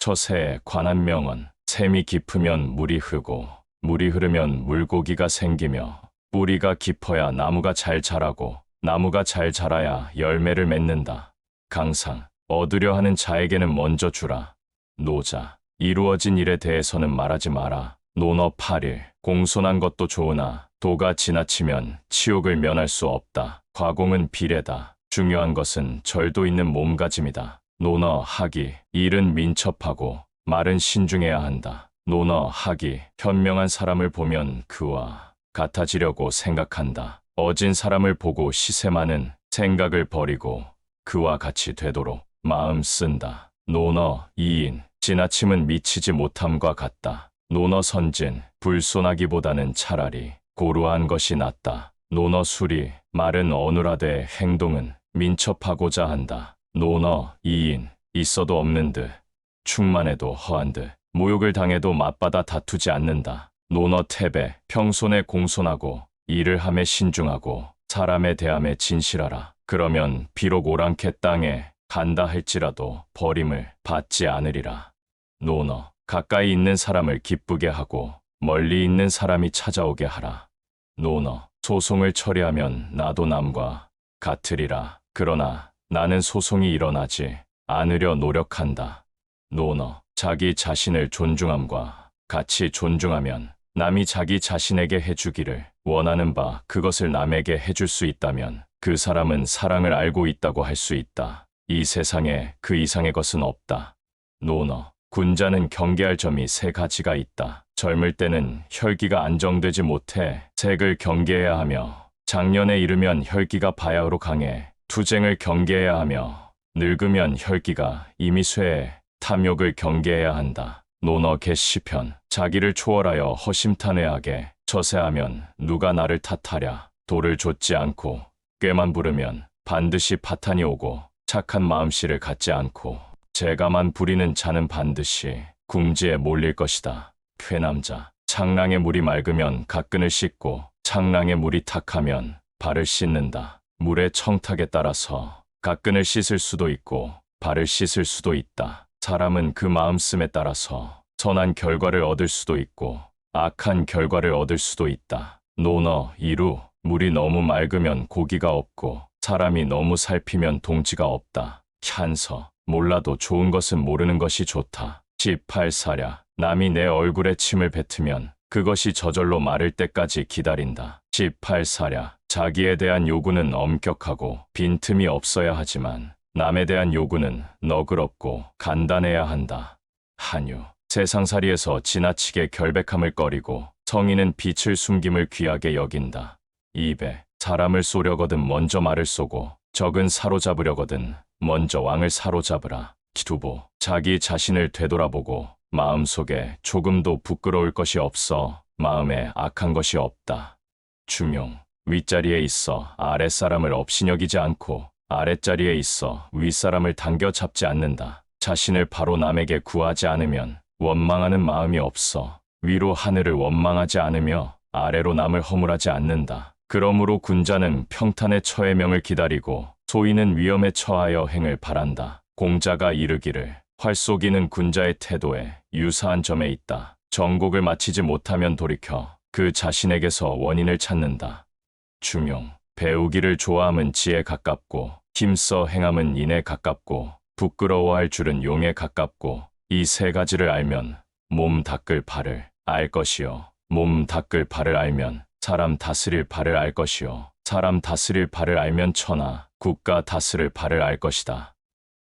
처세에 관한 명언. 샘이 깊으면 물이 흐고 물이 흐르면 물고기가 생기며 뿌리가 깊어야 나무가 잘 자라고 나무가 잘 자라야 열매를 맺는다. 강상. 얻으려 하는 자에게는 먼저 주라. 노자. 이루어진 일에 대해서는 말하지 마라. 논어 8일. 공손한 것도 좋으나 도가 지나치면 치욕을 면할 수 없다. 과공은 비례다. 중요한 것은 절도 있는 몸가짐이다. 논어 하기. 일은 민첩하고 말은 신중해야 한다. 논어 하기. 현명한 사람을 보면 그와 같아지려고 생각한다. 어진 사람을 보고 시샘하는 생각을 버리고 그와 같이 되도록 마음 쓴다. 논어 이인. 지나침은 미치지 못함과 같다. 논어 선진. 불손하기보다는 차라리 고루한 것이 낫다. 논어 수리. 말은 어눌하되 행동은 민첩하고자 한다. 논어 이인. 있어도 없는 듯 충만해도 허한 듯 모욕을 당해도 맞받아 다투지 않는다. 논어 태배. 평손에 공손하고 일을 함에 신중하고 사람에 대함에 진실하라. 그러면 비록 오랑캐 땅에 간다 할지라도 버림을 받지 않으리라. 논어. 가까이 있는 사람을 기쁘게 하고 멀리 있는 사람이 찾아오게 하라. 논어. 소송을 처리하면 나도 남과 같으리라. 그러나 나는 소송이 일어나지 않으려 노력한다. 논어. 자기 자신을 존중함과 같이 존중하면 남이 자기 자신에게 해주기를 원하는 바 그것을 남에게 해줄 수 있다면 그 사람은 사랑을 알고 있다고 할 수 있다. 이 세상에 그 이상의 것은 없다. 논어. 군자는 경계할 점이 세 가지가 있다. 젊을 때는 혈기가 안정되지 못해 색을 경계해야 하며 장년에 이르면 혈기가 바야흐로 강해 투쟁을 경계해야 하며 늙으면 혈기가 이미 쇠해 탐욕을 경계해야 한다. 논어 개시편. 자기를 초월하여 허심탄회하게 처세하면 누가 나를 탓하랴. 도를 좇지 않고 꾀만 부르면 반드시 파탄이 오고 착한 마음씨를 갖지 않고 재가만 부리는 자는 반드시 궁지에 몰릴 것이다. 쾌남자. 창랑의 물이 맑으면 갓끈을 씻고 창랑의 물이 탁하면 발을 씻는다. 물의 청탁에 따라서 갓끈을 씻을 수도 있고 발을 씻을 수도 있다. 사람은 그 마음씀에 따라서 선한 결과를 얻을 수도 있고 악한 결과를 얻을 수도 있다. 논어 이루. 물이 너무 맑으면 고기가 없고 사람이 너무 살피면 동지가 없다. 찬서. 몰라도 좋은 것은 모르는 것이 좋다. 18사랴. 남이 내 얼굴에 침을 뱉으면 그것이 저절로 마를 때까지 기다린다. 18사랴. 자기에 대한 요구는 엄격하고 빈틈이 없어야 하지만 남에 대한 요구는 너그럽고 간단해야 한다. 한유. 세상살이에서 지나치게 결백함을 꺼리고 성인은 빛을 숨김을 귀하게 여긴다. 200. 사람을 쏘려거든 먼저 말을 쏘고 적은 사로잡으려거든 먼저 왕을 사로잡으라. 기두보. 자기 자신을 되돌아보고 마음속에 조금도 부끄러울 것이 없어 마음에 악한 것이 없다. 중용. 윗자리에 있어 아랫사람을 업신여기지 않고 아랫자리에 있어 윗사람을 당겨 잡지 않는다. 자신을 바로 남에게 구하지 않으면 원망하는 마음이 없어 위로 하늘을 원망하지 않으며 아래로 남을 허물하지 않는다. 그러므로 군자는 평탄의 처의 명을 기다리고 소인은 위험에 처하여 행을 바란다. 공자가 이르기를 활 쏘기는 군자의 태도에 유사한 점에 있다. 정곡을 마치지 못하면 돌이켜 그 자신에게서 원인을 찾는다. 중용. 배우기를 좋아함은 지에 가깝고 힘써 행함은 인에 가깝고 부끄러워할 줄은 용에 가깝고 이 세 가지를 알면 몸 닦을 바를 알 것이요 몸 닦을 바를 알면 사람 다스릴 바를 알 것이요 사람 다스릴 바를 알면 천하 국가 다스릴 바를 알 것이다.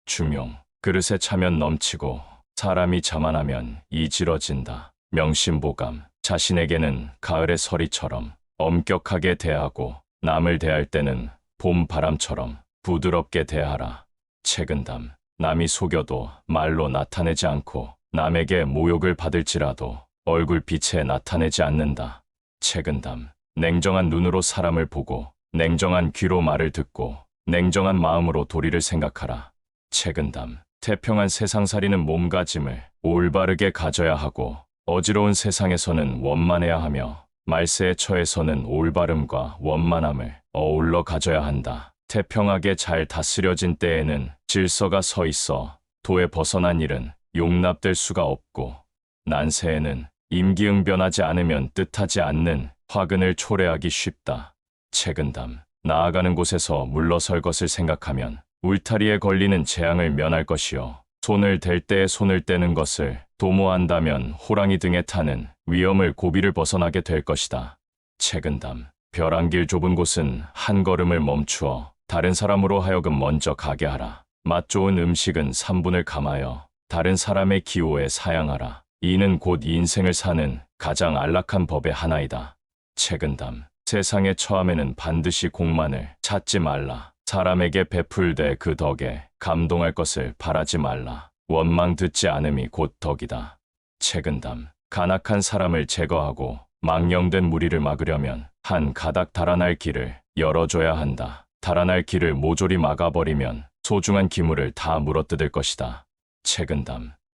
중용. 그릇에 차면 넘치고 사람이 자만하면 이지러진다. 명심보감. 자신에게는 가을의 서리처럼 엄격하게 대하고 남을 대할 때는 봄 바람처럼 부드럽게 대하라. 채근담. 남이 속여도 말로 나타내지 않고 남에게 모욕을 받을지라도 얼굴빛에 나타내지 않는다. 채근담. 냉정한 눈으로 사람을 보고 냉정한 귀로 말을 듣고 냉정한 마음으로 도리를 생각하라. 채근담. 태평한 세상살이는 몸가짐을 올바르게 가져야 하고 어지러운 세상에서는 원만해야 하며 말세의 처에서는 올바름과 원만함을 어울러 가져야 한다. 태평하게 잘 다스려진 때에는 질서가 서 있어 도에 벗어난 일은 용납될 수가 없고 난세에는 임기응변하지 않으면 뜻하지 않는 화근을 초래하기 쉽다. 책은담. 나아가는 곳에서 물러설 것을 생각하면 울타리에 걸리는 재앙을 면할 것이요. 손을 댈 때에 손을 떼는 것을 도모한다면 호랑이 등에 타는 위험을 고비를 벗어나게 될 것이다. 책은담. 벼랑길 좁은 곳은 한 걸음을 멈추어 다른 사람으로 하여금 먼저 가게 하라. 맛 좋은 음식은 3분을 감하여 다른 사람의 기호에 사양하라. 이는 곧 인생을 사는 가장 안락한 법의 하나이다. 책은담. 세상의 처함에는 반드시 공만을 찾지 말라. 사람에게 베풀되 그 덕에 감동할 것을 바라지 말라. 원망 듣지 않음이 곧 덕이다. 책은담. 간악한 사람을 제거하고 망령된 무리를 막으려면 한 가닥 달아날 길을 열어줘야 한다. 달아날 길을 모조리 막아버리면 소중한 기물을 다 물어뜯을 것이다. 책은담.